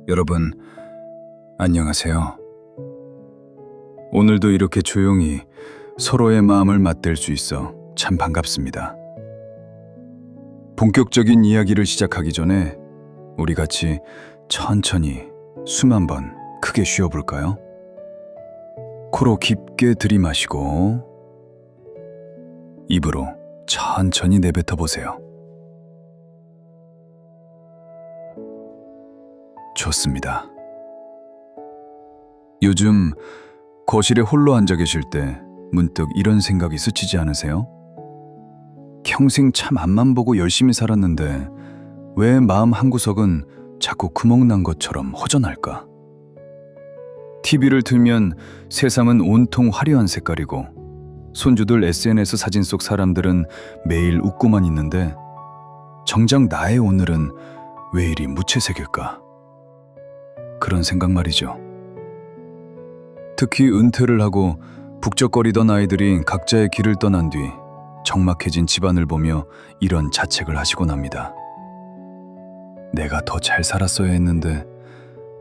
여러분, 안녕하세요. 오늘도 이렇게 조용히 서로의 마음을 맞댈 수 있어 참 반갑습니다. 본격적인 이야기를 시작하기 전에 우리 같이 천천히 숨 한번 크게 쉬어볼까요? 코로 깊게 들이마시고 입으로 천천히 내뱉어 보세요. 좋습니다. 요즘 거실에 홀로 앉아 계실 때 문득 이런 생각이 스치지 않으세요? 평생 참 앞만 보고 열심히 살았는데 왜 마음 한구석은 자꾸 구멍난 것처럼 허전할까? TV를 틀면 세상은 온통 화려한 색깔이고 손주들 SNS 사진 속 사람들은 매일 웃고만 있는데 정작 나의 오늘은 왜 이리 무채색일까? 그런 생각 말이죠. 특히 은퇴를 하고 북적거리던 아이들이 각자의 길을 떠난 뒤 적막해진 집안을 보며 이런 자책을 하시곤 합니다. 내가 더 잘 살았어야 했는데,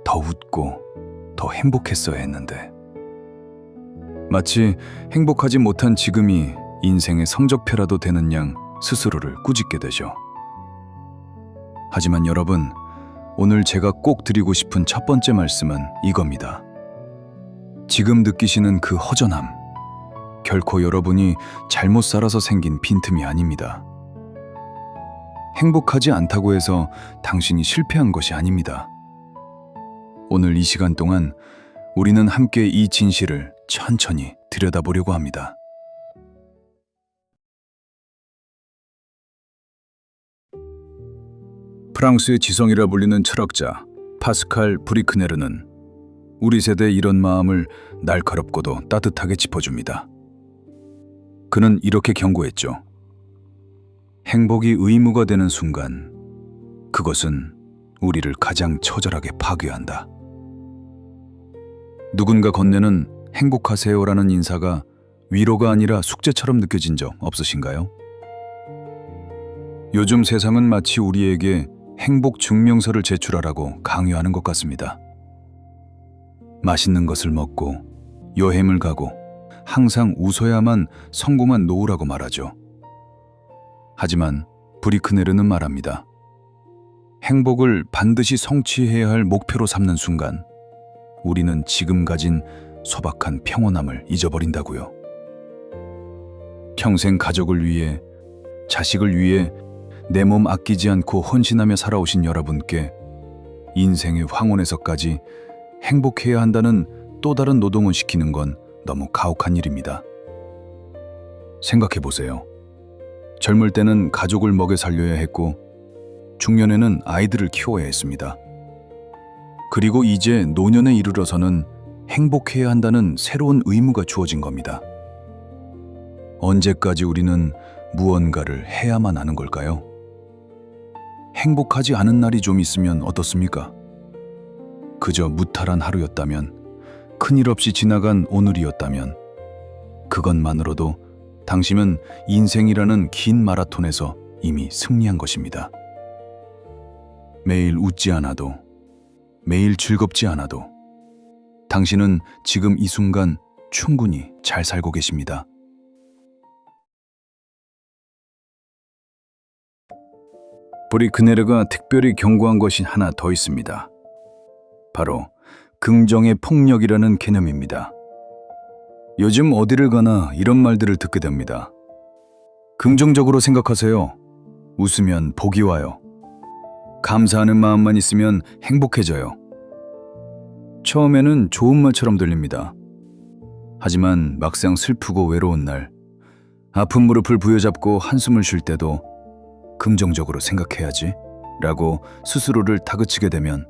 더 웃고 더 행복했어야 했는데. 마치 행복하지 못한 지금이 인생의 성적표라도 되는 양 스스로를 꾸짖게 되죠. 하지만 여러분, 오늘 제가 꼭 드리고 싶은 첫 번째 말씀은 이겁니다. 지금 느끼시는 그 허전함, 결코 여러분이 잘못 살아서 생긴 빈틈이 아닙니다. 행복하지 않다고 해서 당신이 실패한 것이 아닙니다. 오늘 이 시간 동안 우리는 함께 이 진실을 천천히 들여다보려고 합니다. 프랑스의 지성이라 불리는 철학자 파스칼 브리크네르는 우리 세대의 이런 마음을 날카롭고도 따뜻하게 짚어줍니다. 그는 이렇게 경고했죠. 행복이 의무가 되는 순간, 그것은 우리를 가장 처절하게 파괴한다. 누군가 건네는 행복하세요라는 인사가 위로가 아니라 숙제처럼 느껴진 적 없으신가요? 요즘 세상은 마치 우리에게 행복 증명서를 제출하라고 강요하는 것 같습니다. 맛있는 것을 먹고 여행을 가고 항상 웃어야만 성공한 노후라고 말하죠. 하지만 브리크네르는 말합니다. 행복을 반드시 성취해야 할 목표로 삼는 순간 우리는 지금 가진 소박한 평온함을 잊어버린다고요. 평생 가족을 위해, 자식을 위해 내 몸 아끼지 않고 헌신하며 살아오신 여러분께 인생의 황혼에서까지 행복해야 한다는 또 다른 노동을 시키는 건 너무 가혹한 일입니다. 생각해 보세요. 젊을 때는 가족을 먹여 살려야 했고 중년에는 아이들을 키워야 했습니다. 그리고 이제 노년에 이르러서는 행복해야 한다는 새로운 의무가 주어진 겁니다. 언제까지 우리는 무언가를 해야만 하는 걸까요? 행복하지 않은 날이 좀 있으면 어떻습니까? 그저 무탈한 하루였다면, 큰일 없이 지나간 오늘이었다면, 그것만으로도 당신은 인생이라는 긴 마라톤에서 이미 승리한 것입니다. 매일 웃지 않아도, 매일 즐겁지 않아도, 당신은 지금 이 순간 충분히 잘 살고 계십니다. 브리크네르가 특별히 경고한 것이 하나 더 있습니다. 바로 긍정의 폭력이라는 개념입니다. 요즘 어디를 가나 이런 말들을 듣게 됩니다. 긍정적으로 생각하세요. 웃으면 복이 와요. 감사하는 마음만 있으면 행복해져요. 처음에는 좋은 말처럼 들립니다. 하지만 막상 슬프고 외로운 날, 아픈 무릎을 부여잡고 한숨을 쉴 때도 긍정적으로 생각해야지 라고 스스로를 다그치게 되면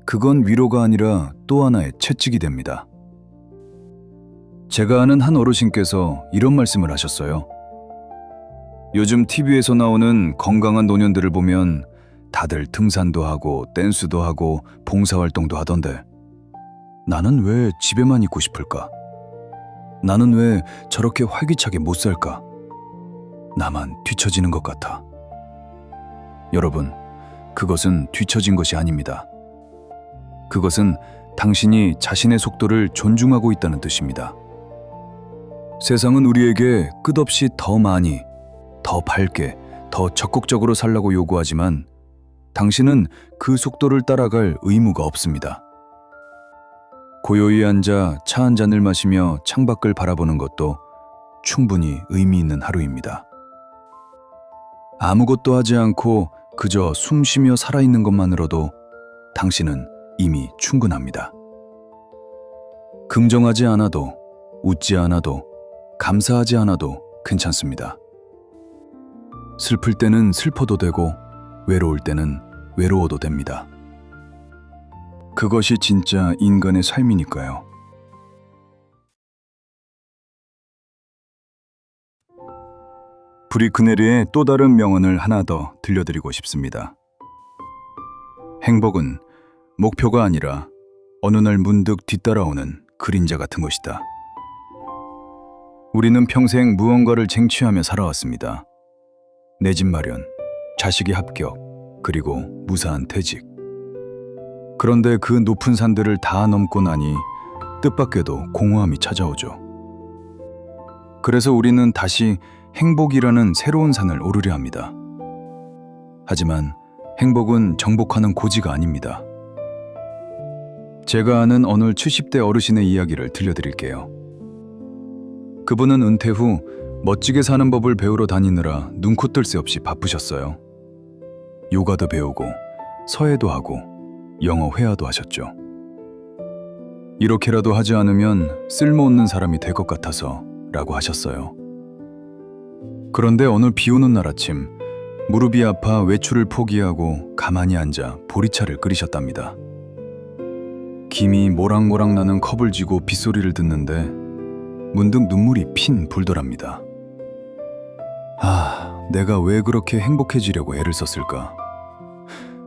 그건 위로가 아니라 또 하나의 채찍이 됩니다. 제가 아는 한 어르신께서 이런 말씀을 하셨어요. 요즘 TV에서 나오는 건강한 노년들을 보면 다들 등산도 하고 댄스도 하고 봉사활동도 하던데 나는 왜 집에만 있고 싶을까? 나는 왜 저렇게 활기차게 못 살까? 나만 뒤처지는 것 같아. 여러분, 그것은 뒤처진 것이 아닙니다. 그것은 당신이 자신의 속도를 존중하고 있다는 뜻입니다. 세상은 우리에게 끝없이 더 많이, 더 밝게, 더 적극적으로 살라고 요구하지만 당신은 그 속도를 따라갈 의무가 없습니다. 고요히 앉아 차 한 잔을 마시며 창밖을 바라보는 것도 충분히 의미 있는 하루입니다. 아무것도 하지 않고 그저 숨 쉬며 살아있는 것만으로도 당신은 이미 충분합니다. 긍정하지 않아도, 웃지 않아도, 감사하지 않아도 괜찮습니다. 슬플 때는 슬퍼도 되고, 외로울 때는 외로워도 됩니다. 그것이 진짜 인간의 삶이니까요. 브리크네르의 또 다른 명언을 하나 더 들려드리고 싶습니다. 행복은 목표가 아니라 어느 날 문득 뒤따라오는 그림자 같은 것이다. 우리는 평생 무언가를 쟁취하며 살아왔습니다. 내 집 마련, 자식의 합격, 그리고 무사한 퇴직. 그런데 그 높은 산들을 다 넘고 나니 뜻밖에도 공허함이 찾아오죠. 그래서 우리는 다시 행복이라는 새로운 산을 오르려 합니다. 하지만 행복은 정복하는 고지가 아닙니다. 제가 아는 어느 70대 어르신의 이야기를 들려드릴게요. 그분은 은퇴 후 멋지게 사는 법을 배우러 다니느라 눈코 뜰 새 없이 바쁘셨어요. 요가도 배우고 서예도 하고 영어 회화도 하셨죠. 이렇게라도 하지 않으면 쓸모없는 사람이 될 것 같아서 라고 하셨어요. 그런데 어느 비 오는 날 아침 무릎이 아파 외출을 포기하고 가만히 앉아 보리차를 끓이셨답니다. 김이 모락모락 나는 컵을 쥐고 빗소리를 듣는데 문득 눈물이 핀 불더랍니다. 내가 왜 그렇게 행복해지려고 애를 썼을까?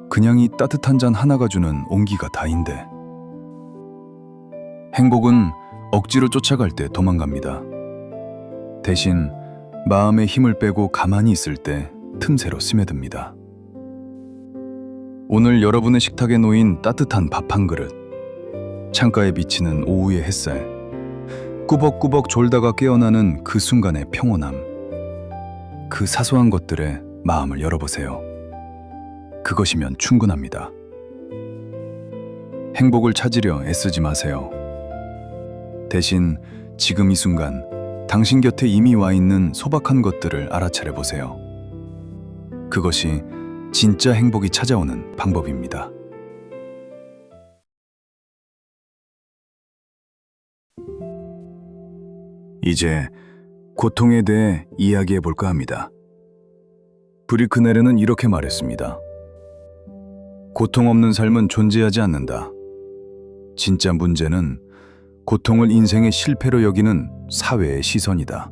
그냥 이 따뜻한 잔 하나가 주는 온기가 다인데. 행복은 억지로 쫓아갈 때 도망갑니다. 대신 마음의 힘을 빼고 가만히 있을 때 틈새로 스며듭니다. 오늘 여러분의 식탁에 놓인 따뜻한 밥 한 그릇, 창가에 비치는 오후의 햇살, 꾸벅꾸벅 졸다가 깨어나는 그 순간의 평온함, 그 사소한 것들에 마음을 열어보세요. 그것이면 충분합니다. 행복을 찾으려 애쓰지 마세요. 대신 지금 이 순간 당신 곁에 이미 와 있는 소박한 것들을 알아차려 보세요. 그것이 진짜 행복이 찾아오는 방법입니다. 이제 고통에 대해 이야기해 볼까 합니다. 브리크네르는 이렇게 말했습니다. 고통 없는 삶은 존재하지 않는다. 진짜 문제는 고통을 인생의 실패로 여기는 사회의 시선이다.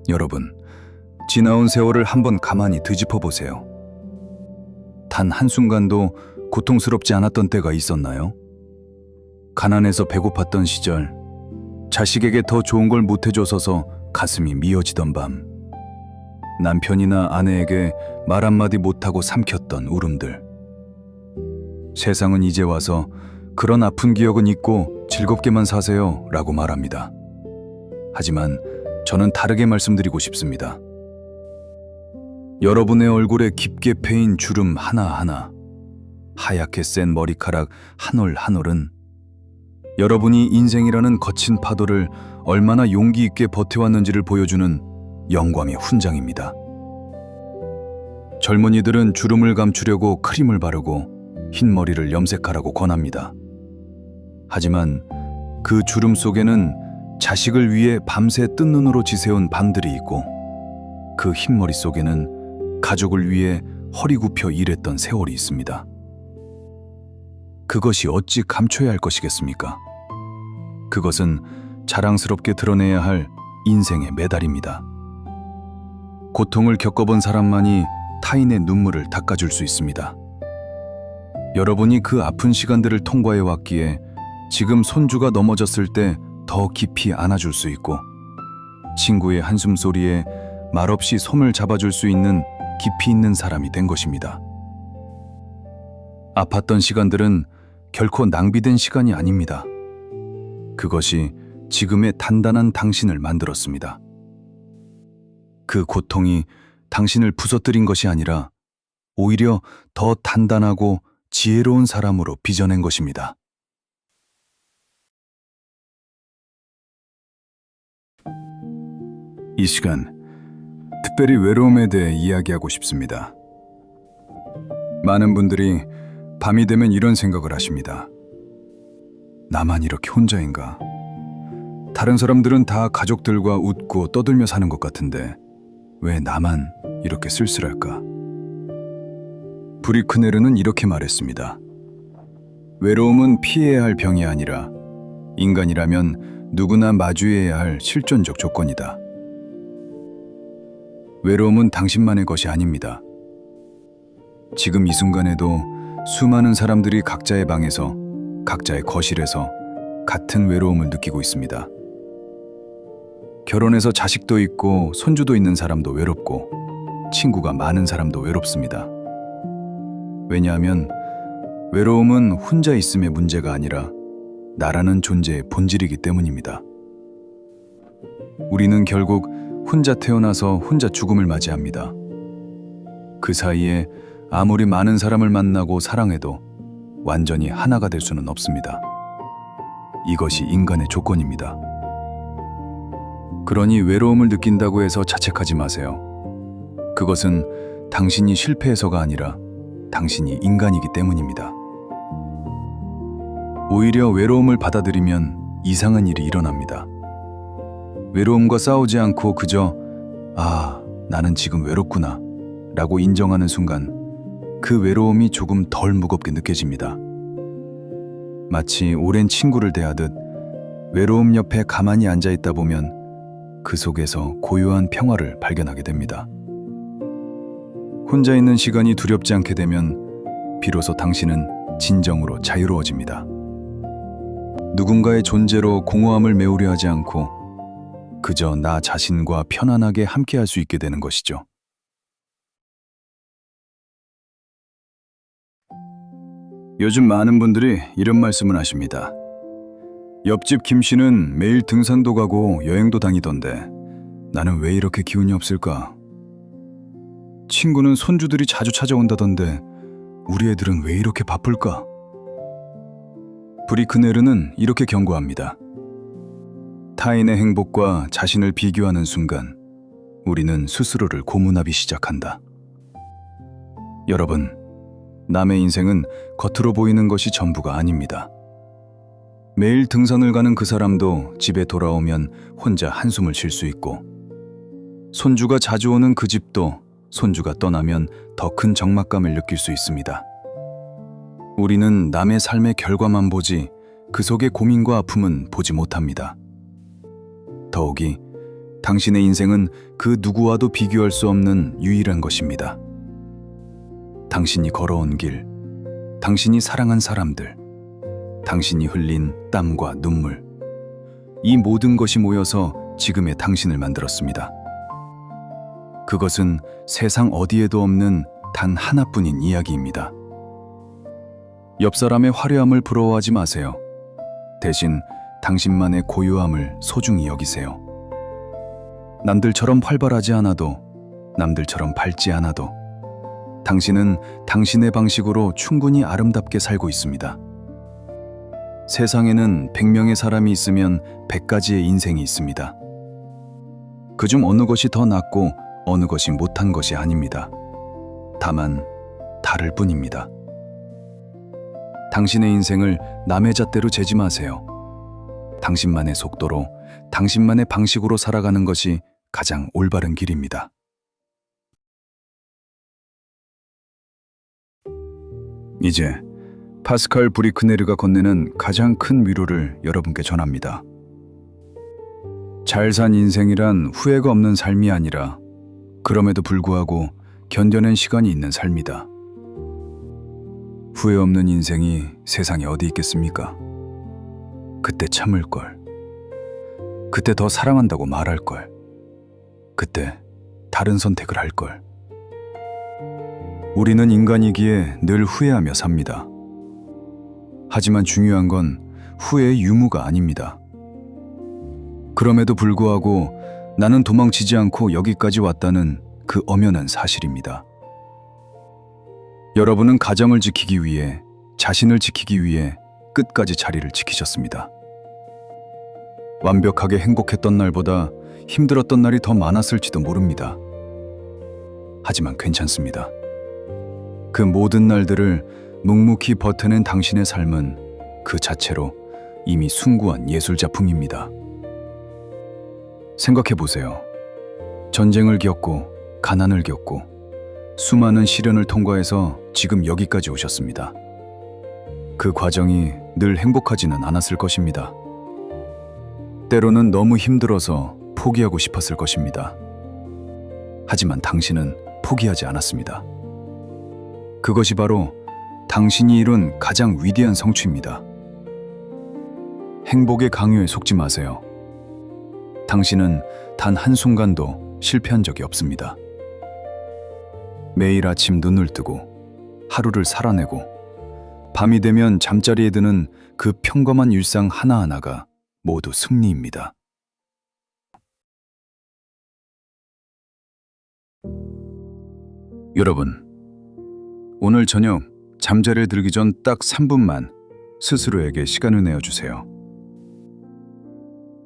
여러분, 지나온 세월을 한번 가만히 뒤집어 보세요. 단 한순간도 고통스럽지 않았던 때가 있었나요? 가난해서 배고팠던 시절, 자식에게 더 좋은 걸 못해줘서서 가슴이 미어지던 밤, 남편이나 아내에게 말 한마디 못하고 삼켰던 울음들. 세상은 이제 와서 그런 아픈 기억은 잊고 즐겁게만 사세요 라고 말합니다. 하지만 저는 다르게 말씀드리고 싶습니다. 여러분의 얼굴에 깊게 패인 주름 하나하나, 하얗게 센 머리카락 한 올 한 올은 여러분이 인생이라는 거친 파도를 얼마나 용기 있게 버텨왔는지를 보여주는 영광의 훈장입니다. 젊은이들은 주름을 감추려고 크림을 바르고 흰 머리를 염색하라고 권합니다. 하지만 그 주름 속에는 자식을 위해 밤새 뜬 눈으로 지새운 밤들이 있고, 그 흰머리 속에는 가족을 위해 허리 굽혀 일했던 세월이 있습니다. 그것이 어찌 감춰야 할 것이겠습니까? 그것은 자랑스럽게 드러내야 할 인생의 메달입니다. 고통을 겪어본 사람만이 타인의 눈물을 닦아줄 수 있습니다. 여러분이 그 아픈 시간들을 통과해 왔기에 지금 손주가 넘어졌을 때 더 깊이 안아줄 수 있고, 친구의 한숨 소리에 말없이 손을 잡아줄 수 있는 깊이 있는 사람이 된 것입니다. 아팠던 시간들은 결코 낭비된 시간이 아닙니다. 그것이 지금의 단단한 당신을 만들었습니다. 그 고통이 당신을 부서뜨린 것이 아니라 오히려 더 단단하고 지혜로운 사람으로 빚어낸 것입니다. 이 시간, 특별히 외로움에 대해 이야기하고 싶습니다. 많은 분들이 밤이 되면 이런 생각을 하십니다. 나만 이렇게 혼자인가? 다른 사람들은 다 가족들과 웃고 떠들며 사는 것 같은데 왜 나만 이렇게 쓸쓸할까? 브리크네르는 이렇게 말했습니다. 외로움은 피해야 할 병이 아니라 인간이라면 누구나 마주해야 할 실존적 조건이다. 외로움은 당신만의 것이 아닙니다. 지금 이 순간에도 수많은 사람들이 각자의 방에서, 각자의 거실에서 같은 외로움을 느끼고 있습니다. 결혼해서 자식도 있고 손주도 있는 사람도 외롭고 친구가 많은 사람도 외롭습니다. 왜냐하면 외로움은 혼자 있음의 문제가 아니라 나라는 존재의 본질이기 때문입니다. 우리는 결국 혼자 태어나서 혼자 죽음을 맞이합니다. 그 사이에 아무리 많은 사람을 만나고 사랑해도 완전히 하나가 될 수는 없습니다. 이것이 인간의 조건입니다. 그러니 외로움을 느낀다고 해서 자책하지 마세요. 그것은 당신이 실패해서가 아니라 당신이 인간이기 때문입니다. 오히려 외로움을 받아들이면 이상한 일이 일어납니다. 외로움과 싸우지 않고 그저 나는 지금 외롭구나 라고 인정하는 순간 그 외로움이 조금 덜 무겁게 느껴집니다. 마치 오랜 친구를 대하듯 외로움 옆에 가만히 앉아 있다 보면 그 속에서 고요한 평화를 발견하게 됩니다. 혼자 있는 시간이 두렵지 않게 되면 비로소 당신은 진정으로 자유로워집니다. 누군가의 존재로 공허함을 메우려 하지 않고 그저 나 자신과 편안하게 함께할 수 있게 되는 것이죠. 요즘 많은 분들이 이런 말씀을 하십니다. 옆집 김 씨는 매일 등산도 가고 여행도 다니던데 나는 왜 이렇게 기운이 없을까? 친구는 손주들이 자주 찾아온다던데 우리 애들은 왜 이렇게 바쁠까? 브리크네르는 이렇게 경고합니다. 타인의 행복과 자신을 비교하는 순간 우리는 스스로를 고문하기 시작한다. 여러분, 남의 인생은 겉으로 보이는 것이 전부가 아닙니다. 매일 등산을 가는 그 사람도 집에 돌아오면 혼자 한숨을 쉴 수 있고, 손주가 자주 오는 그 집도 손주가 떠나면 더 큰 적막감을 느낄 수 있습니다. 우리는 남의 삶의 결과만 보지 그 속의 고민과 아픔은 보지 못합니다. 더욱이 당신의 인생은 그 누구와도 비교할 수 없는 유일한 것입니다. 당신이 걸어온 길, 당신이 사랑한 사람들, 당신이 흘린 땀과 눈물, 이 모든 것이 모여서 지금의 당신을 만들었습니다. 그것은 세상 어디에도 없는 단 하나뿐인 이야기입니다. 옆 사람의 화려함을 부러워하지 마세요. 대신 당신만의 고요함을 소중히 여기세요. 남들처럼 활발하지 않아도, 남들처럼 밝지 않아도 당신은 당신의 방식으로 충분히 아름답게 살고 있습니다. 세상에는 100명의 사람이 있으면 100가지의 인생이 있습니다. 그중 어느 것이 더 낫고 어느 것이 못한 것이 아닙니다. 다만 다를 뿐입니다. 당신의 인생을 남의 잣대로 재지 마세요. 당신만의 속도로, 당신만의 방식으로 살아가는 것이 가장 올바른 길입니다. 이제 파스칼 브리크네르가 건네는 가장 큰 위로를 여러분께 전합니다. 잘 산 인생이란 후회가 없는 삶이 아니라 그럼에도 불구하고 견뎌낸 시간이 있는 삶이다. 후회 없는 인생이 세상에 어디 있겠습니까? 그때 참을걸. 그때 더 사랑한다고 말할걸. 그때 다른 선택을 할걸. 우리는 인간이기에 늘 후회하며 삽니다. 하지만 중요한 건 후회의 유무가 아닙니다. 그럼에도 불구하고 나는 도망치지 않고 여기까지 왔다는 그 엄연한 사실입니다. 여러분은 가정을 지키기 위해, 자신을 지키기 위해 끝까지 자리를 지키셨습니다. 완벽하게 행복했던 날보다 힘들었던 날이 더 많았을지도 모릅니다. 하지만 괜찮습니다. 그 모든 날들을 묵묵히 버텨낸 당신의 삶은 그 자체로 이미 숭고한 예술작품입니다. 생각해 보세요. 전쟁을 겪고 가난을 겪고 수많은 시련을 통과해서 지금 여기까지 오셨습니다. 그 과정이 늘 행복하지는 않았을 것입니다. 때로는 너무 힘들어서 포기하고 싶었을 것입니다. 하지만 당신은 포기하지 않았습니다. 그것이 바로 당신이 이룬 가장 위대한 성취입니다. 행복의 강요에 속지 마세요. 당신은 단 한순간도 실패한 적이 없습니다. 매일 아침 눈을 뜨고 하루를 살아내고 밤이 되면 잠자리에 드는 그 평범한 일상 하나하나가 모두 승리입니다. 여러분, 오늘 저녁 잠자리에 들기 전 딱 3분만 스스로에게 시간을 내어주세요.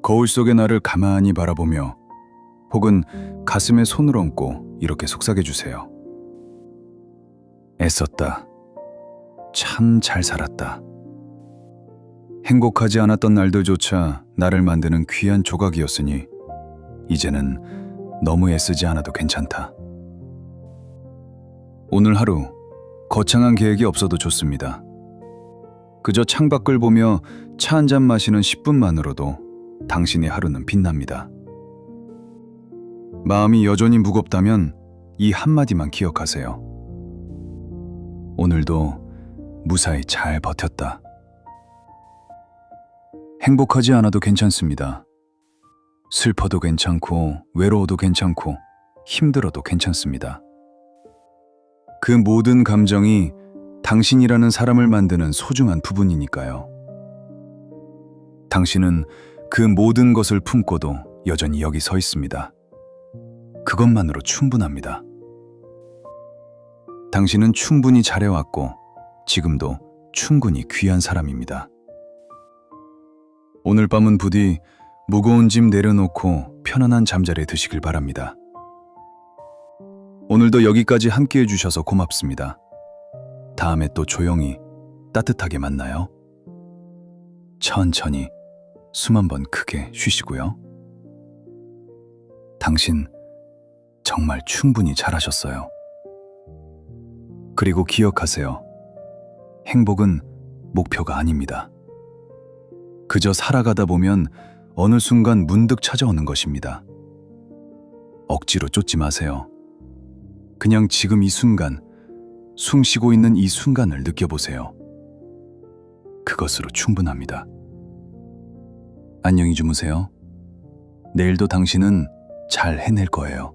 거울 속의 나를 가만히 바라보며 혹은 가슴에 손을 얹고 이렇게 속삭여주세요. 애썼다. 참 잘 살았다. 행복하지 않았던 날들조차 나를 만드는 귀한 조각이었으니 이제는 너무 애쓰지 않아도 괜찮다. 오늘 하루 거창한 계획이 없어도 좋습니다. 그저 창밖을 보며 차 한 잔 마시는 10분만으로도 당신의 하루는 빛납니다. 마음이 여전히 무겁다면 이 한마디만 기억하세요. 오늘도 무사히 잘 버텼다. 행복하지 않아도 괜찮습니다. 슬퍼도 괜찮고 외로워도 괜찮고 힘들어도 괜찮습니다. 그 모든 감정이 당신이라는 사람을 만드는 소중한 부분이니까요. 당신은 그 모든 것을 품고도 여전히 여기 서 있습니다. 그것만으로 충분합니다. 당신은 충분히 잘해왔고 지금도 충분히 귀한 사람입니다. 오늘 밤은 부디 무거운 짐 내려놓고 편안한 잠자리에 드시길 바랍니다. 오늘도 여기까지 함께 해주셔서 고맙습니다. 다음에 또 조용히 따뜻하게 만나요. 천천히 숨 한번 크게 쉬시고요. 당신 정말 충분히 잘하셨어요. 그리고 기억하세요. 행복은 목표가 아닙니다. 그저 살아가다 보면 어느 순간 문득 찾아오는 것입니다. 억지로 쫓지 마세요. 그냥 지금 이 순간, 숨 쉬고 있는 이 순간을 느껴보세요. 그것으로 충분합니다. 안녕히 주무세요. 내일도 당신은 잘 해낼 거예요.